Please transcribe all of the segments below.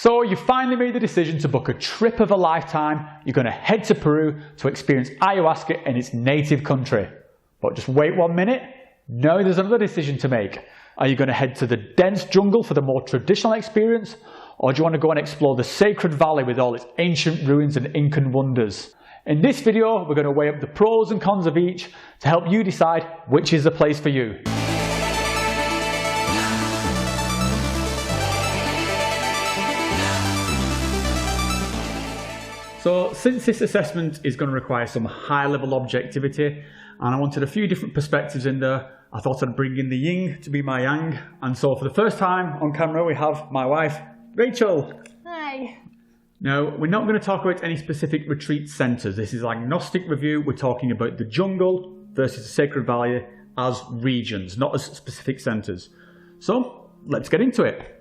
So you finally made the decision to book a trip of a lifetime. You're going to head to Peru to experience ayahuasca in its native country. But just wait 1 minute. No, there's another decision to make. Are you going to head to the dense jungle for the more traditional experience? Or do you want to go and explore the sacred valley with all its ancient ruins and Incan wonders? In this video, we're going to weigh up the pros and cons of each to help you decide which is the place for you. So since this assessment is going to require some high-level objectivity, and I wanted a few different perspectives in there, I thought I'd bring in the yin to be my yang. And so for the first time on camera, we have my wife, Rachel. Hi. Now, we're not going to talk about any specific retreat centres. This is an agnostic review. We're talking about the jungle versus the Sacred Valley as regions, not as specific centres. So let's get into it.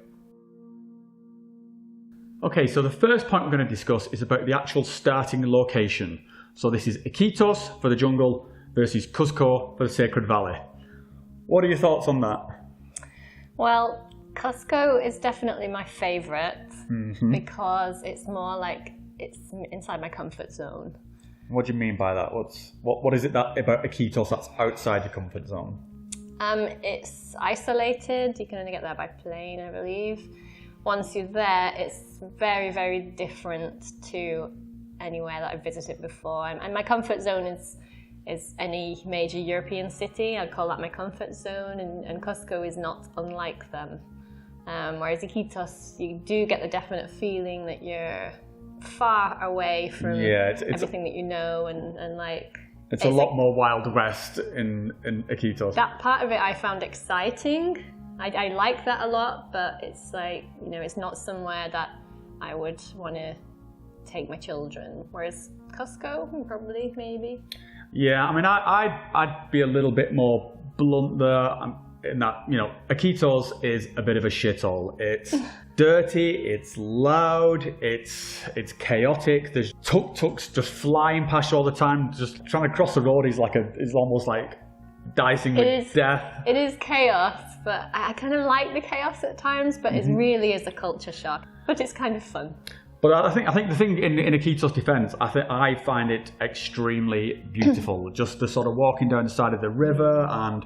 Okay, so the first point we're going to discuss is about the actual starting location. So this is Iquitos for the jungle versus Cusco for the Sacred Valley. What are your thoughts on that? Well, Cusco is definitely my favourite because it's more like it's inside my comfort zone. What do you mean by that? What is it that about Iquitos that's outside your comfort zone? It's isolated. You can only get there by plane, I believe. Once you're there, it's very, very different to anywhere that I've visited before. And my comfort zone is any major European city. I'd call that my comfort zone, and Cusco is not unlike them. Whereas Iquitos, you do get the definite feeling that you're far away from everything that you know, and like... It's a lot more Wild West in Iquitos. That part of it I found exciting. I like that a lot, but it's like, you know, it's not somewhere that I would want to take my children. Whereas Cusco, probably, maybe. Yeah, I mean, I'd be a little bit more blunt there in that, you know, Iquitos is a bit of a shithole. It's dirty, it's loud, it's chaotic. There's tuk-tuks just flying past you all the time. Just trying to cross the road is almost like dicing with death. It is chaos, but I kind of like the chaos at times, but it really is a culture shock. But it's kind of fun. But I think the thing in Iquitos' defense, I find it extremely beautiful. Just the sort of walking down the side of the river, and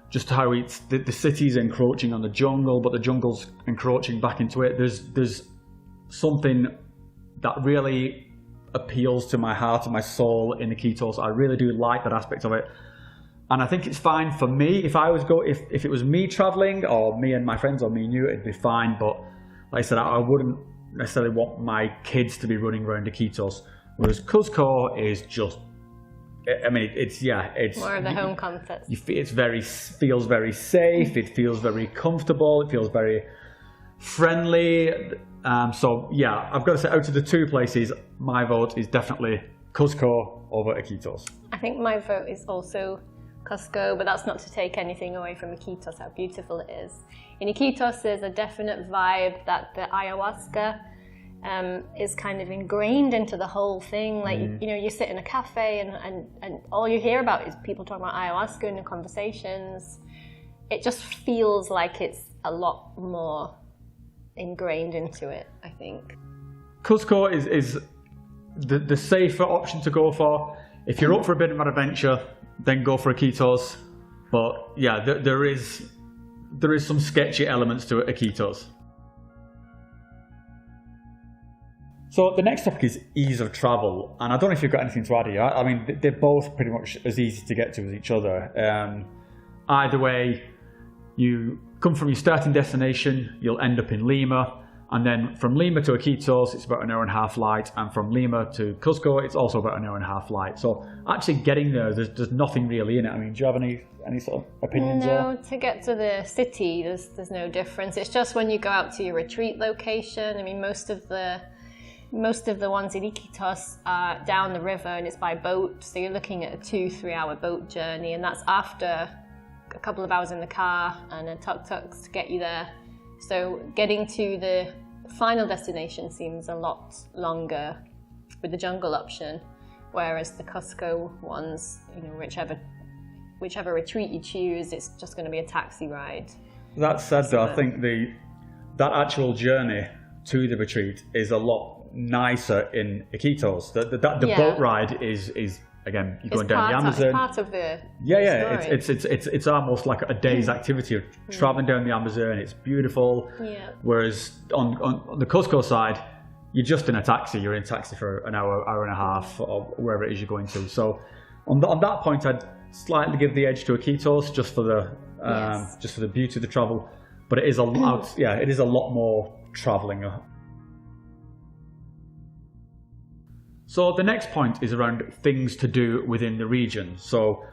just how the city's encroaching on the jungle, but the jungle's encroaching back into it. There's something that really appeals to my heart and my soul in Iquitos. I really do like that aspect of it. And I think it's fine for me. If it was me traveling, or me and my friends, or me and you, it'd be fine. But like I said, I wouldn't necessarily want my kids to be running around Iquitos. Whereas Cusco is just, I mean, it's more of the home comforts. Feels very safe. It feels very comfortable. It feels very friendly. So yeah, I've got to say, out of the two places, my vote is definitely Cusco over Iquitos. I think my vote is also Cusco, but that's not to take anything away from Iquitos, how beautiful it is. In Iquitos, there's a definite vibe that the ayahuasca is kind of ingrained into the whole thing. Like, you know, you sit in a cafe and all you hear about is people talking about ayahuasca in the conversations. It just feels like it's a lot more ingrained into it, I think. Cusco is the safer option to go for. If you're up for a bit of an adventure, then go for Iquitos. But yeah, there is some sketchy elements to Iquitos. So the next topic is ease of travel, and I don't know if you've got anything to add here. I mean, they're both pretty much as easy to get to as each other. Either way, you come from your starting destination, you'll end up in Lima. And then from Lima to Iquitos, it's about an 1.5 hour flight. And from Lima to Cusco, it's also about an 1.5 hour flight. So actually getting there's nothing really in it. I mean, do you have any sort of opinions there? No, to get to the city, there's no difference. It's just when you go out to your retreat location. I mean, most of the ones in Iquitos are down the river and it's by boat. So you're looking at a 2-3 hour boat journey. And that's after a couple of hours in the car and a tuk-tuk to get you there. So getting to the final destination seems a lot longer with the jungle option, whereas the Cusco ones, you know, whichever retreat you choose, it's just going to be a taxi ride. That said, though, I think that actual journey to the retreat is a lot nicer in Iquitos. The boat ride is again, you're going down the Amazon. It's part of the story. It's almost like a day's activity of traveling down the Amazon. It's beautiful. Yeah. Whereas on the Cusco side, you're just in a taxi. You're in a taxi for an hour and a half, or wherever it is you're going to. So on that point, I'd slightly give the edge to Iquitos just for the beauty of the travel. But it is a lot more traveling. So the next point is around things to do within the region. So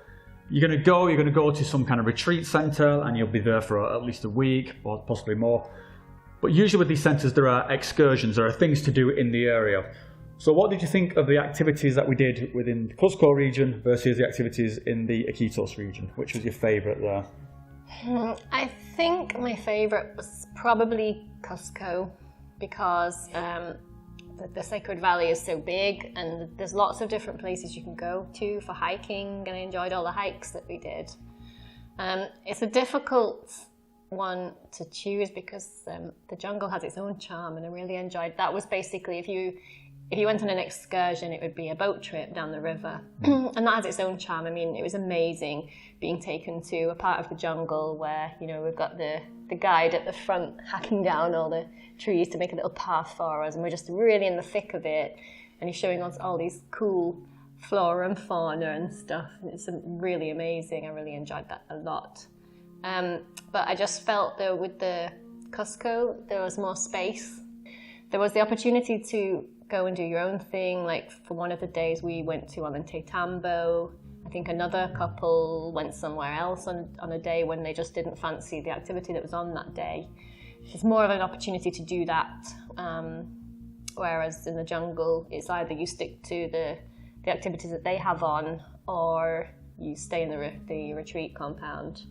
you're going to go to some kind of retreat center, and you'll be there for at least a week or possibly more. But usually with these centers, there are excursions, there are things to do in the area. So what did you think of the activities that we did within the Cusco region versus the activities in the Iquitos region? Which was your favorite there? I think my favorite was probably Cusco, because the Sacred Valley is so big, and there's lots of different places you can go to for hiking, and I enjoyed all the hikes that we did. It's a difficult one to choose because the jungle has its own charm, and I really enjoyed that. Was basically if you went on an excursion, it would be a boat trip down the river, and that has its own charm. I mean, it was amazing being taken to a part of the jungle where, you know, we've got the guide at the front hacking down all the trees to make a little path for us, and we're just really in the thick of it, and he's showing us all these cool flora and fauna and stuff, and it's really amazing. I really enjoyed that a lot. But I just felt that with the Cusco, there was more space. There was the opportunity to go and do your own thing. Like for one of the days we went to Ollantaytambo. I think another couple went somewhere else on a day when they just didn't fancy the activity that was on that day. It's more of an opportunity to do that. Whereas in the jungle, it's either you stick to the activities that they have on, or you stay in the retreat compound.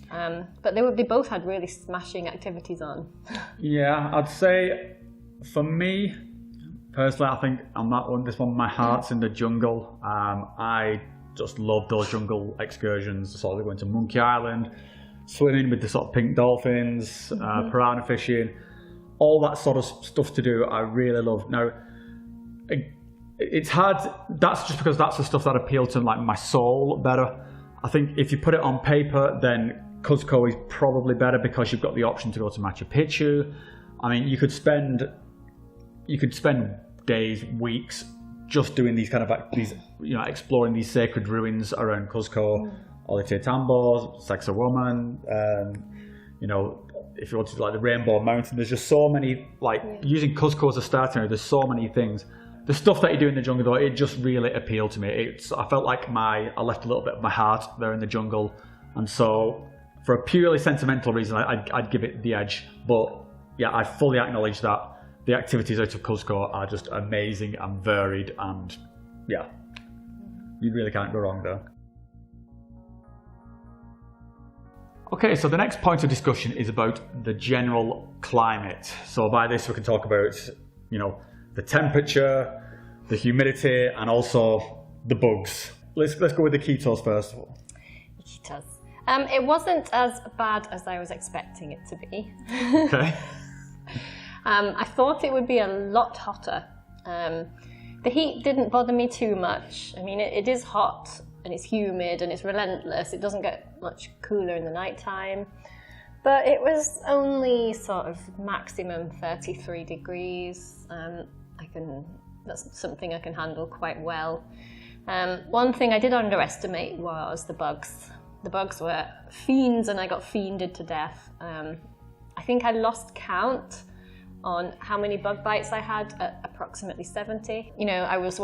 But they both had really smashing activities on. Yeah, I'd say for me, personally, I think on that one, this one, my heart's in the jungle. I just love those jungle excursions. Sort of going to Monkey Island, swimming with the sort of pink dolphins, piranha fishing, all that sort of stuff to do. I really love. Now, it's hard. That's just because that's the stuff that appealed to like my soul better. I think if you put it on paper, then Cusco is probably better because you've got the option to go to Machu Picchu. I mean, you could spend days, weeks, just doing these kind of exploring these sacred ruins around Cusco, Ollantaytambo, Sacsayhuaman, if you want to do like the Rainbow Mountain. There's just so many, using Cusco as a starting area, there's so many things. The stuff that you do in the jungle, though, it just really appealed to me. I felt like I left a little bit of my heart there in the jungle, and so for a purely sentimental reason, I'd give it the edge. But yeah, I fully acknowledge that the activities out of Cusco are just amazing and varied, and yeah, you really can't go wrong there. Okay, so the next point of discussion is about the general climate. So by this we can talk about, the temperature, the humidity, and also the bugs. Let's go with the Iquitos first of all. Iquitos. It wasn't as bad as I was expecting it to be. Okay. I thought it would be a lot hotter. The heat didn't bother me too much. I mean, it is hot and it's humid and it's relentless. It doesn't get much cooler in the nighttime. But it was only sort of maximum 33 degrees. That's something I can handle quite well. One thing I did underestimate was the bugs. The bugs were fiends, and I got fiended to death. I think I lost count on how many bug bites I had at approximately 70. I was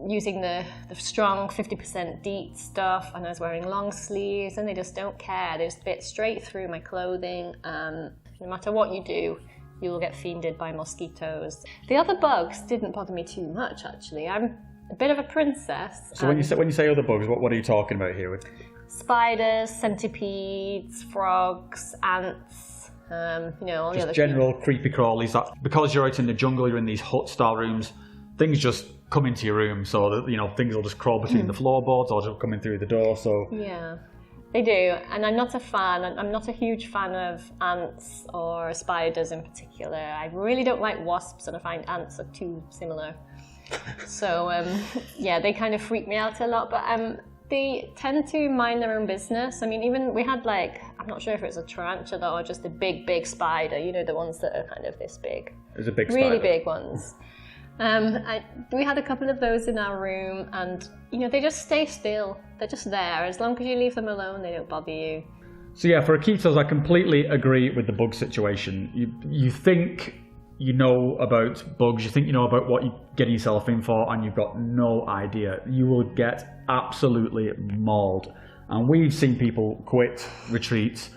using the strong 50% DEET stuff, and I was wearing long sleeves, and they just don't care. They just bit straight through my clothing. No matter what you do, you will get fiended by mosquitoes. The other bugs didn't bother me too much, actually. I'm a bit of a princess. So when you say other bugs, what are you talking about here? Spiders, centipedes, frogs, ants, all the other general creepy crawlies. Because you're out in the jungle, you're in these hut-style rooms, things just come into your room, so that, things will just crawl between the floorboards or just come in through the door. So yeah. They do, and I'm not a fan. I'm not a huge fan of ants or spiders in particular. I really don't like wasps, and I find ants are too similar. So yeah, they kind of freak me out a lot. But they tend to mind their own business. I mean, even we had like, I'm not sure if it was a tarantula or just a big spider. You know, the ones that are kind of this big. It was a big spider. Really big ones. We had a couple of those in our room, and you know, they just stay still. They're just there. As long as you leave them alone, they don't bother you. So yeah, for Iquitos, I completely agree with the bug situation. You think you know about bugs, you think you know about what you're getting yourself in for, and you've got no idea. You will get absolutely mauled. And we've seen people quit retreats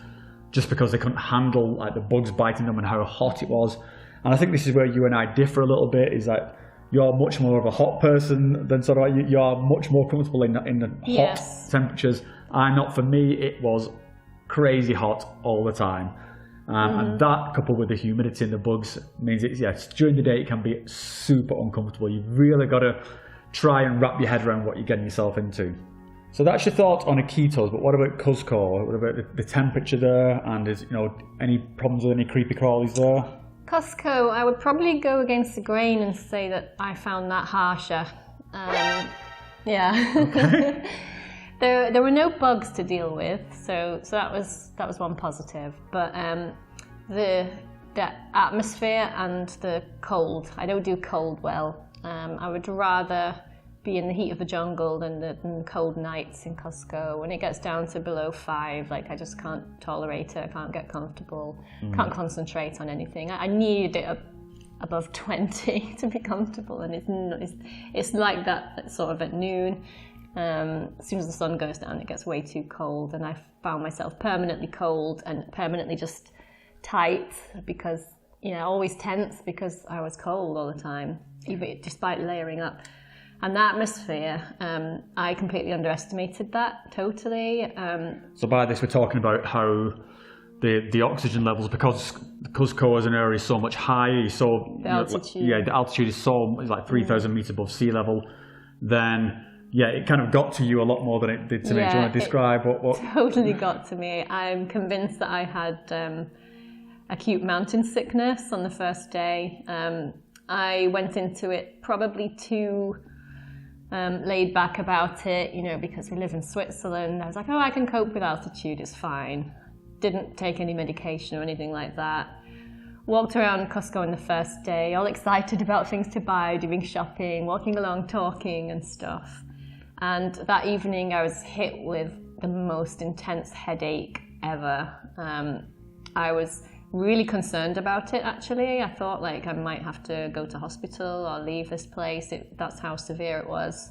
just because they couldn't handle like the bugs biting them and how hot it was. And I think this is where you and I differ a little bit, is that you're much more of a hot person than sort of, you're much more comfortable in the hot temperatures. I'm not. For me, it was crazy hot all the time. And that, coupled with the humidity and the bugs, means during the day it can be super uncomfortable. You've really got to try and wrap your head around what you're getting yourself into. So that's your thoughts on Iquitos, but what about Cuzco? What about the temperature there? And is, you know, any problems with any creepy crawlies there? Cuzco, I would probably go against the grain and say that I found that harsher. Yeah. Okay. There were no bugs to deal with, so that was one positive. But the atmosphere and the cold, I don't do cold well. I would rather be in the heat of the jungle than the cold nights in Cuzco. When it gets down to below 5, like I just can't tolerate it. I can't get comfortable. Can't concentrate on anything. I need it above 20 to be comfortable, and it's like that sort of at noon. As soon as the sun goes down, it gets way too cold, and I found myself permanently cold and permanently just tight because, you know, always tense because I was cold all the time, even despite layering up. And the atmosphere, I completely underestimated that, totally. So by this, we're talking about how the oxygen levels, because Cuzco as an area is so much higher, so the altitude. The altitude is like 3,000 meters above sea level, then it kind of got to you a lot more than it did to me. Do you want to describe what? Totally got to me. I'm convinced that I had acute mountain sickness on the first day. I went into it probably too laid back about it, you know, because we live in Switzerland. I was like, oh, I can cope with altitude, it's fine. Didn't take any medication or anything like that. Walked around Cuzco on the first day, all excited about things to buy, doing shopping, walking along, talking and stuff. And that evening I was hit with the most intense headache ever. I was really concerned about it, actually. I thought like I might have to go to hospital or leave this place. That's how severe it was.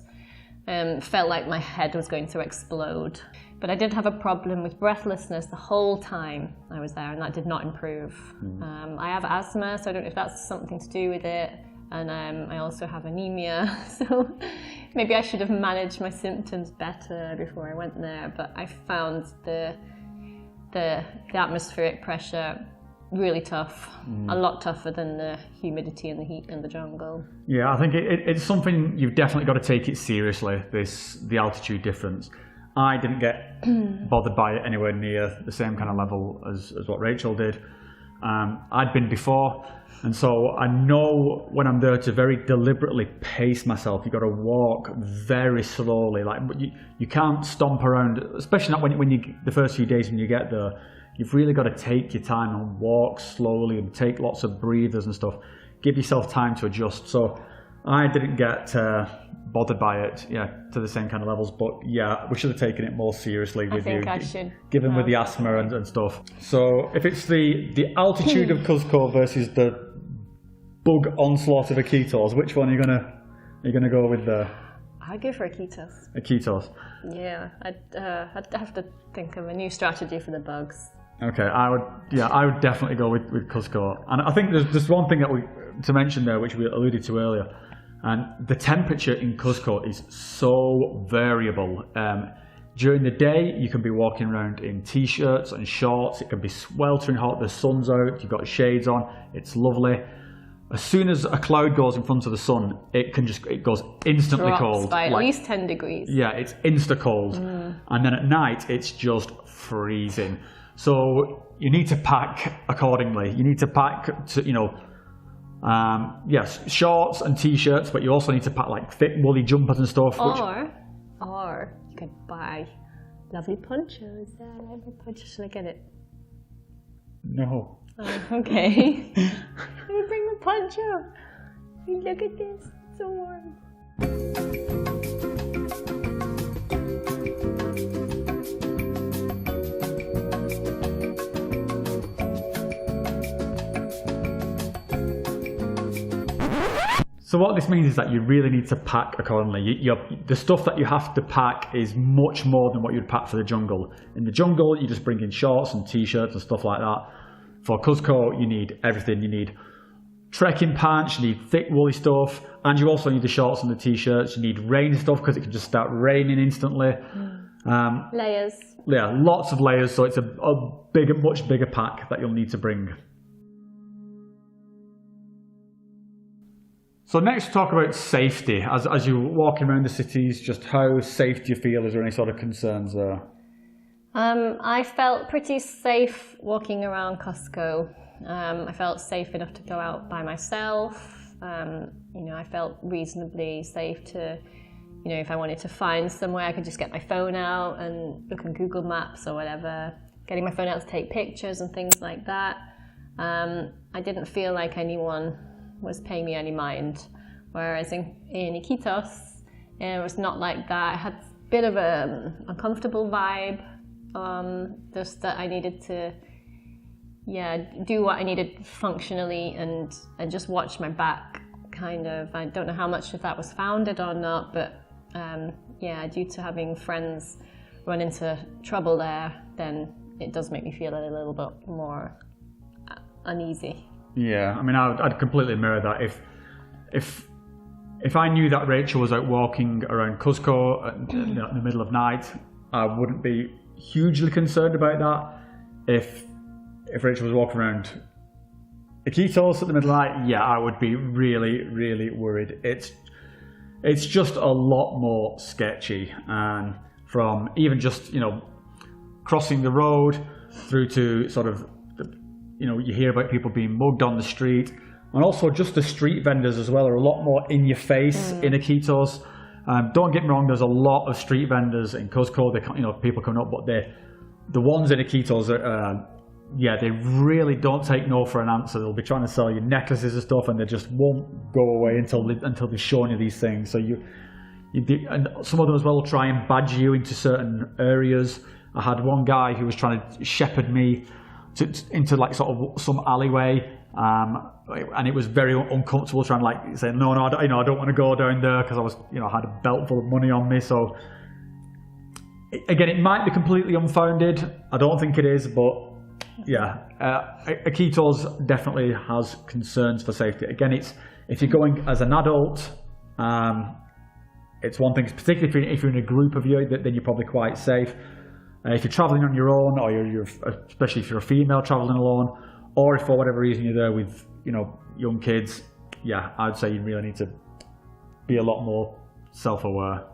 Felt like my head was going to explode. But I did have a problem with breathlessness the whole time I was there, and that did not improve. I have asthma, so I don't know if that's something to do with it. And I also have anemia, so maybe I should have managed my symptoms better before I went there. But I found the atmospheric pressure really tough, a lot tougher than the humidity and the heat in the jungle. Yeah, I think it's something you've definitely got to take it seriously, the altitude difference. I didn't get bothered by it anywhere near the same kind of level as what Rachel did. I'd been before, and so I know when I'm there to very deliberately pace myself. You've got to walk very slowly. Like you can't stomp around, especially not when you the first few days when you get there. You've really got to take your time and walk slowly and take lots of breathers and stuff. Give yourself time to adjust. So I didn't get bothered by it, to the same kind of levels. But we should have taken it more seriously with you. I should. Given with the asthma and stuff. So if it's the altitude of Cuzco versus the bug onslaught of Iquitos, which one are you gonna go with there? I'd go for Iquitos. Iquitos. Yeah, I'd have to think of a new strategy for the bugs. Okay, I would definitely go with Cuzco. And I think there's one thing to mention there, which we alluded to earlier. And the temperature in Cuzco is so variable. During the day, you can be walking around in t-shirts and shorts. It can be sweltering hot. The sun's out. You've got shades on. It's lovely. as soon as a cloud goes in front of the sun, it goes instantly Drops cold. by at least 10 degrees. Yeah, it's insta cold. And then at night, it's just freezing. So you need to pack accordingly. You need to pack, yes, shorts and t-shirts, but you also need to pack like thick woolly jumpers and stuff. Or you could buy lovely ponchos. Yeah, lovely ponchos. Should I get it? No. Oh, okay. Let me bring the poncho. Look at this. It's so warm. So what this means is that you really need to pack accordingly. The stuff that you have to pack is much more than what you'd pack for the jungle. In the jungle, you just bring in shorts and t-shirts and stuff like that. For Cuzco, you need everything. You need trekking pants, you need thick woolly stuff, and you also need the shorts and the t-shirts. You need rain stuff because it can just start raining instantly. Layers. Yeah, lots of layers. So it's a much bigger pack that you'll need to bring. So next, talk about safety. As you're walking around the cities, just how safe do you feel? Is there any sort of concerns there? I felt pretty safe walking around Cuzco. I felt safe enough to go out by myself. I felt reasonably safe to, if I wanted to find somewhere, I could just get my phone out and look on Google Maps or whatever. Getting my phone out to take pictures and things like that. I didn't feel like anyone was paying me any mind. Whereas in Iquitos, it was not like that. I had a bit of a uncomfortable vibe. Just that I needed to, do what I needed functionally and just watch my back, kind of. I don't know how much of that was founded or not, but due to having friends run into trouble there, then it does make me feel a little bit more uneasy. Yeah, I mean, I'd completely mirror that. If I knew that Rachel was out walking around Cuzco in the middle of night, I wouldn't be hugely concerned about that. If Rachel was walking around Iquitos at the middle of the night, I would be really, really worried. It's just a lot more sketchy, and from even just crossing the road through to sort of you hear about people being mugged on the street, and also just the street vendors as well are a lot more in your face in Iquitos. Don't get me wrong, there's a lot of street vendors in Cuzco. People coming up, but the ones in Iquitos are, they really don't take no for an answer. They'll be trying to sell you necklaces and stuff, and they just won't go away until they've shown you these things. So and some of them as well will try and badge you into certain areas. I had one guy who was trying to shepherd me into like sort of some alleyway, and it was very uncomfortable trying to like say no, I don't want to go down there because I was I had a belt full of money on me. So again, it might be completely unfounded. I don't think it is, but Iquitos definitely has concerns for safety. Again, if you're going as an adult, it's one thing. Particularly if you're in a group of you, then you're probably quite safe. If you're traveling on your own, or especially if you're a female traveling alone, or if for whatever reason you're there with young kids, I'd say you really need to be a lot more self-aware.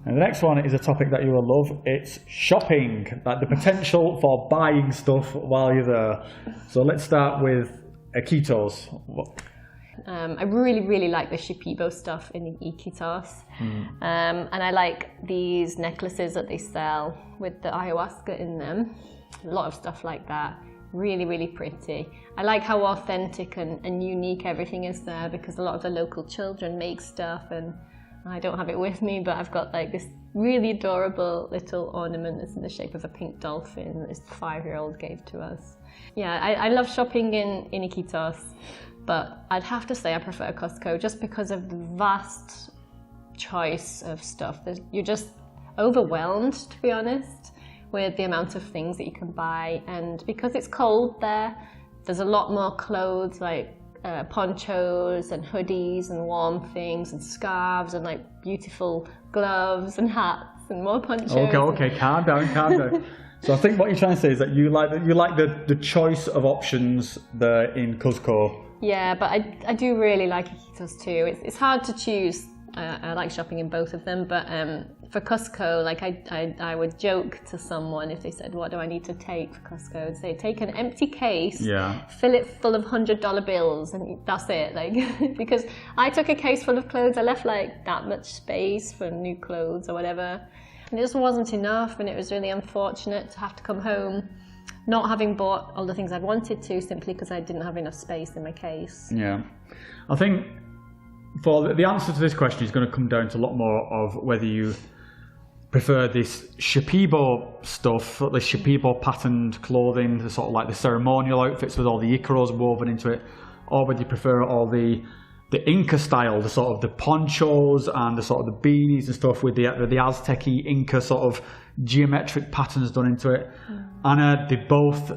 And the next one is a topic that you will love. It's shopping, like the potential for buying stuff while you're there. So let's start with Iquitos. I really, really like the Shipibo stuff in Iquitos. And I like these necklaces that they sell with the ayahuasca in them. A lot of stuff like that. Really, really pretty. I like how authentic and unique everything is there, because a lot of the local children make stuff, and I don't have it with me, but I've got like this really adorable little ornament that's in the shape of a pink dolphin that this 5-year-old gave to us. I love shopping in Iquitos. But I'd have to say I prefer Cuzco just because of the vast choice of stuff. You're just overwhelmed, to be honest, with the amount of things that you can buy. And because it's cold there's a lot more clothes like ponchos and hoodies and warm things and scarves and like beautiful gloves and hats and more ponchos. Okay, calm down. So I think what you're trying to say is that you like the choice of options there in Cusco. Yeah, but I do really like Iquitos too. It's hard to choose. I like shopping in both of them, but for Cusco, like I would joke to someone if they said, "What do I need to take for Cusco?" I'd say, "Take an empty case, fill it full of $100 bills, and that's it." Like because I took a case full of clothes, I left like that much space for new clothes or whatever. And it just wasn't enough, and it was really unfortunate to have to come home not having bought all the things I'd wanted to, simply because I didn't have enough space in my case. Yeah. I think for the answer to this question is going to come down to a lot more of whether you prefer this Shipibo stuff, the Shipibo patterned clothing, the sort of like the ceremonial outfits with all the Icaros woven into it, or whether you prefer all the Inca style, the sort of the ponchos and the sort of the beanies and stuff with the Aztec-y Inca sort of geometric patterns done into it. And they're both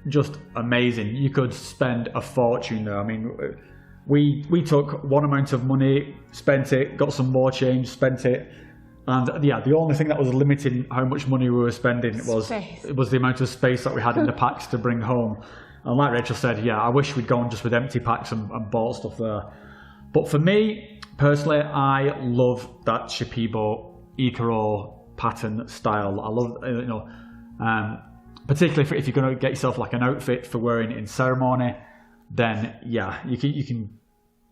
just amazing. You could spend a fortune there. I mean, we took one amount of money, spent it, got some more change, spent it. And yeah, the only thing that was limiting how much money we were spending was the amount of space that we had in the packs to bring home. And like Rachel said, yeah, I wish we'd gone just with empty packs and bought stuff there. But for me, personally, I love that Shipibo Icaro pattern style. I love, particularly if you're going to get yourself like an outfit for wearing in ceremony, then yeah, you can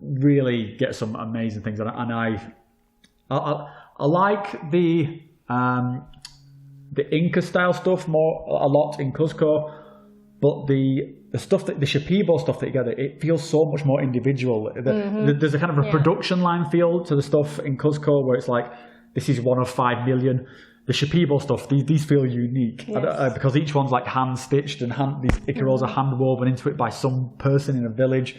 really get some amazing things. And I like the Inca style stuff a lot in Cusco, but the stuff that the Shipibo stuff that you get, it feels so much more individual. There's a kind of a production line feel to the stuff in Cusco where it's like, this is one of 5 million. The Shipibo stuff, these feel unique because each one's like hand stitched and these Icaros are hand woven into it by some person in a village.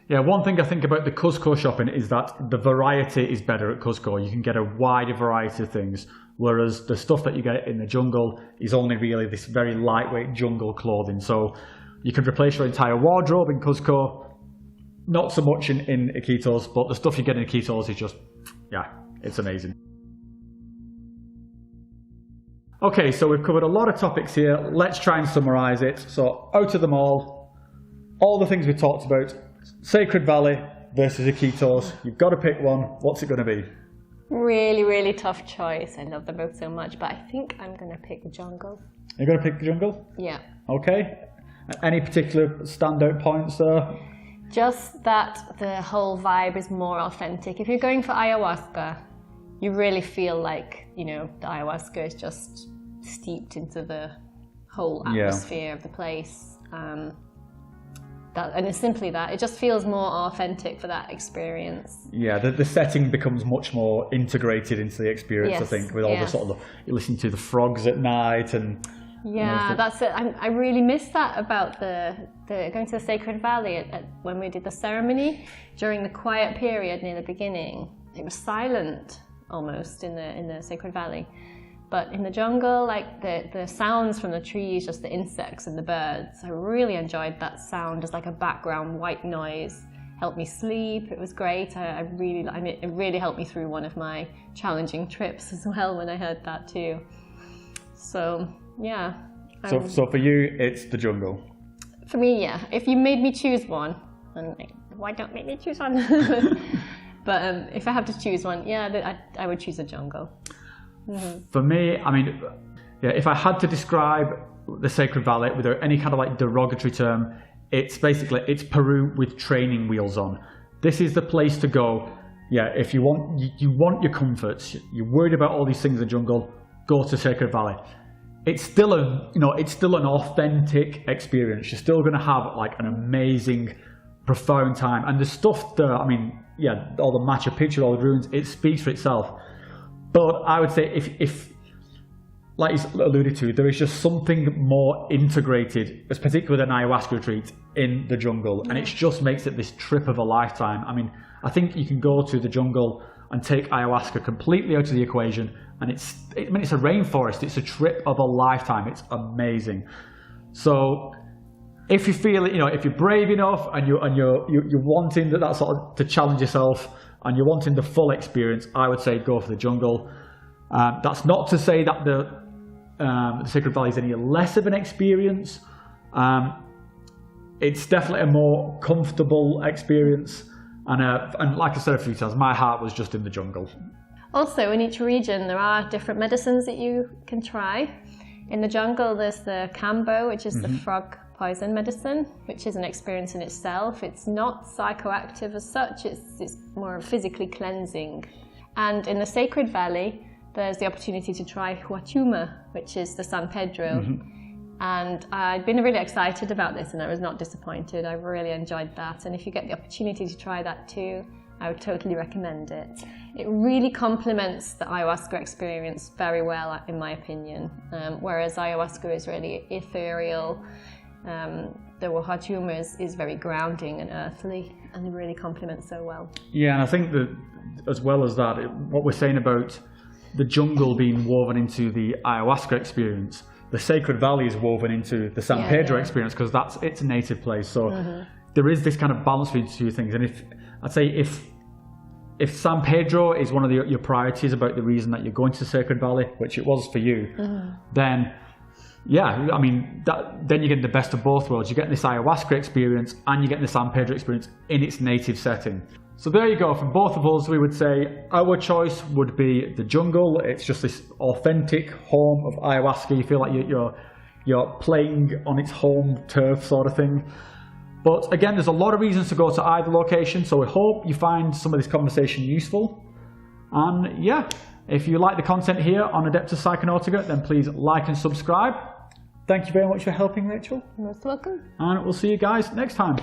Yeah, one thing I think about the Cusco shopping is that the variety is better at Cusco. You can get a wider variety of things, whereas the stuff that you get in the jungle is only really this very lightweight jungle clothing. So you can replace your entire wardrobe in Cusco, not so much in Iquitos, but the stuff you get in Iquitos is just, yeah, it's amazing. Okay, so we've covered a lot of topics here. Let's try and summarize it. So out of them all the things we talked about, Sacred Valley versus Iquitos, you've got to pick one. What's it going to be? Really, really tough choice. I love them both so much, but I think I'm going to pick the jungle. You're going to pick the jungle? Yeah. Okay. Any particular standout points there? Just that the whole vibe is more authentic. If you're going for ayahuasca, you really feel like, the ayahuasca is just steeped into the whole atmosphere of the place. And it's simply that. It just feels more authentic for that experience. Yeah, the setting becomes much more integrated into the experience, I think, with all the sort of, you listen to the frogs at night and... Yeah, that's it. I really miss that about the going to the Sacred Valley when we did the ceremony. During the quiet period near the beginning, it was silent almost in the Sacred Valley. But in the jungle, like the sounds from the trees, just the insects and the birds, I really enjoyed that sound, just like a background white noise. Helped me sleep. It was great. It really helped me through one of my challenging trips as well when I heard that too. So yeah. So for you, it's the jungle. For me, yeah. If you made me choose one, and why don't make me choose one? But if I have to choose one, yeah, I would choose a jungle. Mm-hmm. For me, if I had to describe the Sacred Valley without any kind of like derogatory term, it's Peru with training wheels on. This is the place to go. Yeah, if you want your comforts, you're worried about all these things in the jungle, go to Sacred Valley. It's still an authentic experience. You're still going to have like an amazing, profound time. And the stuff there, all the Machu Picchu, all the ruins, it speaks for itself. But I would say if like you alluded to, there is just something more integrated, particularly with an ayahuasca retreat in the jungle. And it just makes it this trip of a lifetime. I think you can go to the jungle and take ayahuasca completely out of the equation, and it's a rainforest. It's a trip of a lifetime. It's amazing. So if you feel it, if you're brave enough and you're wanting that sort of to challenge yourself and you're wanting the full experience, I would say go for the jungle. That's not to say that the the Sacred Valley is any less of an experience. It's definitely a more comfortable experience. And like I said a few times, my heart was just in the jungle. Also, in each region, there are different medicines that you can try. In the jungle, there's the kambo, which is the frog poison medicine, which is an experience in itself. It's not psychoactive as such, it's more physically cleansing. And in the Sacred Valley, there's the opportunity to try huachuma, which is the San Pedro. And I'd been really excited about this and I was not disappointed. I really enjoyed that. And if you get the opportunity to try that too, I would totally recommend it. It really complements the ayahuasca experience very well, in my opinion. Whereas ayahuasca is really ethereal, the huachuma is very grounding and earthly, and it really complements so well. Yeah, and I think that as well as that, what we're saying about the jungle being woven into the ayahuasca experience, the Sacred Valley is woven into the San Pedro experience because that's its native place. So there is this kind of balance between the two things. And if San Pedro is one of your priorities about the reason that you're going to the Sacred Valley, which it was for you, then yeah, I mean, then you're getting the best of both worlds. You're getting this ayahuasca experience and you're getting the San Pedro experience in its native setting. So there you go. From both of us, we would say our choice would be the jungle. It's just this authentic home of ayahuasca. You feel like you're playing on its home turf sort of thing. But again, there's a lot of reasons to go to either location. So we hope you find some of this conversation useful. And yeah, if you like the content here on Adeptus Psychonautica, then please like and subscribe. Thank you very much for helping, Rachel. Most welcome. And we'll see you guys next time.